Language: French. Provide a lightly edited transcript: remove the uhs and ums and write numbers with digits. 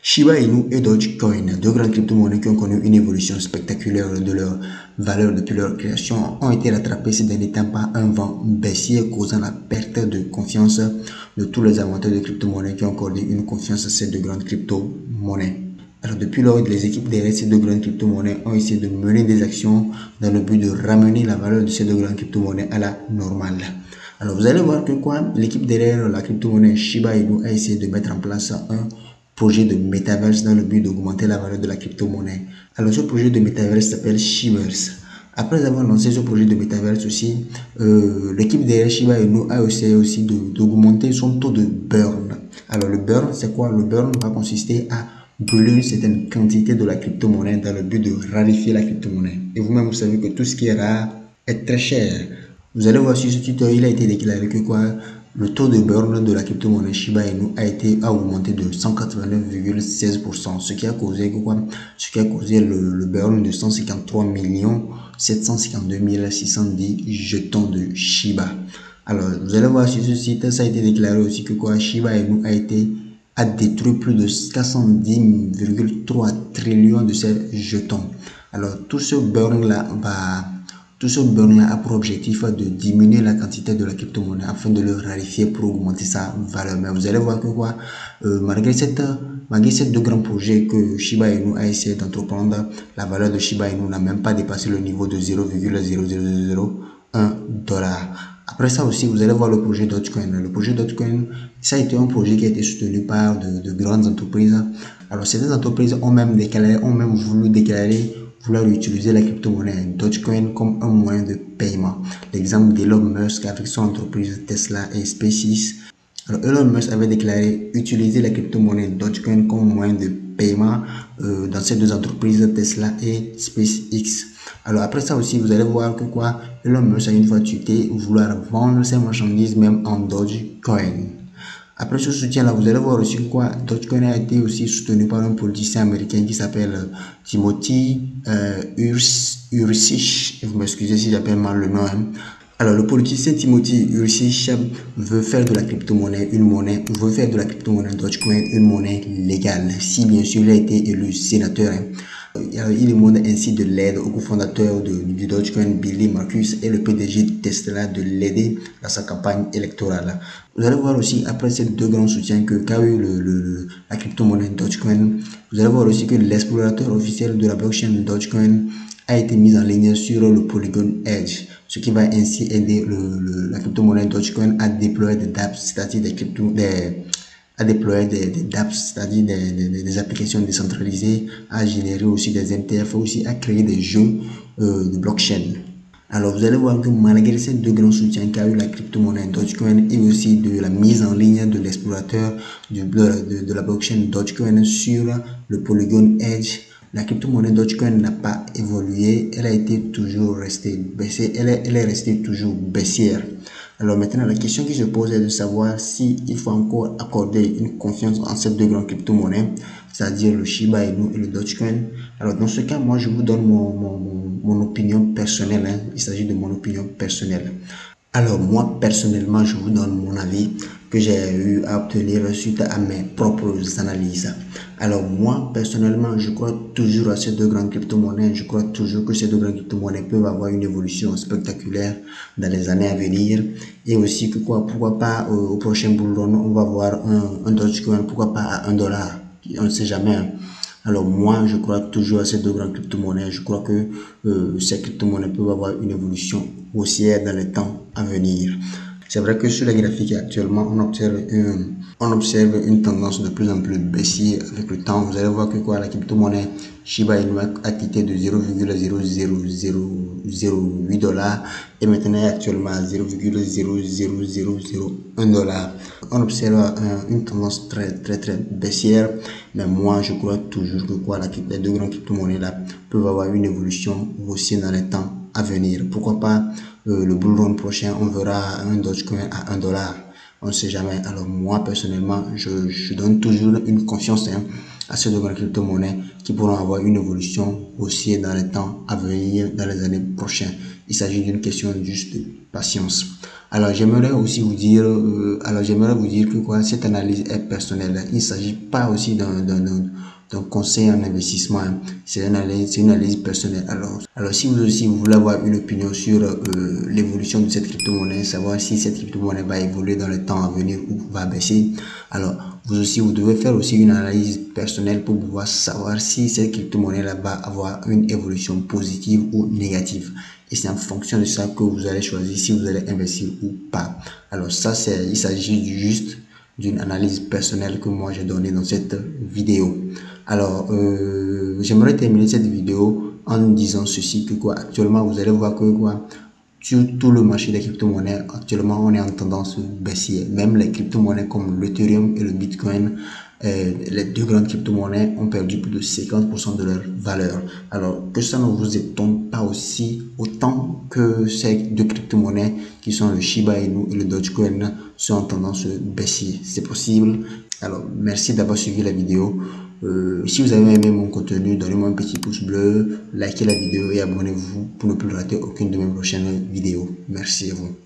Shiba Inu et Dogecoin, deux grandes crypto-monnaies qui ont connu une évolution spectaculaire de leur valeur depuis leur création, ont été rattrapées ces derniers temps par un vent baissier causant la perte de confiance de tous les inventeurs de crypto-monnaies qui ont accordé une confiance à ces deux grandes crypto-monnaies. Alors depuis lors, les équipes derrière ces deux grandes crypto-monnaies ont essayé de mener des actions dans le but de ramener la valeur de ces deux grandes crypto-monnaies à la normale. Alors vous allez voir que l'équipe derrière la crypto-monnaie Shiba Inu a essayé de mettre en place un projet de Metaverse dans le but d'augmenter la valeur de la crypto-monnaie. Alors ce projet de Metaverse s'appelle Shiverse. Après avoir lancé ce projet de Metaverse aussi, l'équipe derrière Shiba Inu a essayé aussi d'augmenter son taux de burn. Alors le burn, c'est quoi? Le burn va consister à brûler une certaine quantité de la crypto-monnaie dans le but de raréfier la crypto-monnaie. Et vous-même, vous savez que tout ce qui est rare est très cher. Vous allez voir sur ce tutoriel, il a été déclaré que le taux de burn de la crypto-monnaie Shiba Inu a augmenté de 189,16%, ce qui a causé le burn de 153 752 610 jetons de Shiba. Alors, vous allez voir sur ce site, ça a été déclaré aussi que Shiba Inu a détruit plus de 410,3 trillions de ces jetons. Alors, tout ce burn-là a pour objectif de diminuer la quantité de la crypto-monnaie afin de le raréfier pour augmenter sa valeur. Mais vous allez voir que malgré ces deux grands projets que Shiba Inu a essayé d'entreprendre, la valeur de Shiba Inu n'a même pas dépassé le niveau de 0,0001 $. Après ça aussi, vous allez voir le projet Dogecoin. Le projet Dogecoin, ça a été un projet qui a été soutenu par de grandes entreprises. Alors, ces entreprises ont même voulu vouloir utiliser la crypto-monnaie Dogecoin comme un moyen de paiement. L'exemple d'Elon Musk avec son entreprise Tesla et SpaceX. Alors, Elon Musk avait déclaré utiliser la crypto-monnaie Dogecoin comme moyen de paiement dans ces deux entreprises Tesla et SpaceX. Alors après ça aussi, vous allez voir que Elon Musk a une fois tweeté vouloir vendre ses marchandises même en Dogecoin. Après ce soutien-là, vous allez voir aussi que Dogecoin a été aussi soutenu par un politicien américain qui s'appelle Timothy Ursich. Vous m'excusez si j'appelle mal le nom. Alors, le politicien Timothy Ursich veut faire de la crypto-monnaie Dogecoin une monnaie légale, si bien sûr il a été élu sénateur. Il demande ainsi de l'aide au cofondateur du Dogecoin, Billy Marcus, et le PDG de Tesla de l'aider dans sa campagne électorale. Vous allez voir aussi, après ces deux grands soutiens qu'a eu la crypto-monnaie Dogecoin, vous allez voir aussi que l'explorateur officiel de la blockchain Dogecoin a été mis en ligne sur le Polygon Edge, ce qui va ainsi aider la crypto-monnaie Dogecoin à déployer des dApps, c'est-à-dire des applications décentralisées, à générer aussi des MTF, aussi à créer des jeux de blockchain. Alors vous allez voir que malgré ces deux grands soutiens qu'a eu la crypto-monnaie Dogecoin et aussi de la mise en ligne de l'explorateur de la blockchain Dogecoin sur le Polygon Edge, la crypto-monnaie Dogecoin n'a pas évolué, elle est restée toujours baissière. Alors maintenant, la question qui se pose est de savoir s'il faut encore accorder une confiance en ces deux grandes crypto-monnaies, c'est-à-dire le Shiba Inu et le Dogecoin. Alors dans ce cas, moi je vous donne mon opinion personnelle. Il s'agit de mon opinion personnelle. Alors moi personnellement, je vous donne mon avis que j'ai eu à obtenir suite à mes propres analyses. Alors moi personnellement, je crois toujours à ces deux grandes crypto-monnaies. Je crois toujours que ces deux grandes crypto-monnaies peuvent avoir une évolution spectaculaire dans les années à venir. Et aussi que pourquoi pas au prochain bull run, on va voir un Dogecoin, pourquoi pas à $1. On ne sait jamais. Alors moi, je crois toujours à ces deux grandes crypto-monnaies. Je crois que ces crypto-monnaies peuvent avoir une évolution haussière dans les temps à venir. C'est vrai que sur les graphiques actuellement, on observe une tendance de plus en plus baissière avec le temps. Vous allez voir que la crypto-monnaie Shiba Inu a quitté de 0,0008 $ et maintenant est actuellement à 0,00001 $. On observe une tendance très baissière, mais moi je crois toujours que les deux grandes crypto-monnaies là peuvent avoir une évolution aussi dans les temps à venir. Pourquoi pas le bull run prochain, on verra un Dogecoin à $1. On ne sait jamais. Alors moi personnellement, je donne toujours une confiance à ces deux grandes crypto-monnaies qui pourront avoir une évolution aussi dans les temps à venir, dans les années prochaines. Il s'agit d'une question juste de patience. Alors j'aimerais aussi vous dire, que quoi, cette analyse est personnelle. Il ne s'agit pas aussi d'un conseil en investissement, hein. C'est une analyse personnelle. Alors si vous aussi vous voulez avoir une opinion sur l'évolution de cette crypto-monnaie, savoir si cette crypto-monnaie va évoluer dans le temps à venir ou va baisser, alors vous devez faire aussi une analyse personnelle pour pouvoir savoir si cette crypto-monnaie-là va avoir une évolution positive ou négative. Et c'est en fonction de ça que vous allez choisir si vous allez investir ou pas. Alors ça, il s'agit juste d'une analyse personnelle que moi j'ai donnée dans cette vidéo. Alors, j'aimerais terminer cette vidéo en disant ceci, que quoi, actuellement, vous allez voir que quoi, sur tout le marché des crypto-monnaies, actuellement, on est en tendance baissière. Même les crypto-monnaies comme l'Ethereum et le Bitcoin, les deux grandes crypto-monnaies ont perdu plus de 50% de leur valeur. Alors, que ça ne vous étonne pas aussi autant que ces deux crypto-monnaies qui sont le Shiba Inu et le Dogecoin sont en tendance baissière. C'est possible. Alors, merci d'avoir suivi la vidéo. Si vous avez aimé mon contenu, donnez-moi un petit pouce bleu, likez la vidéo et abonnez-vous pour ne plus rater aucune de mes prochaines vidéos. Merci à vous.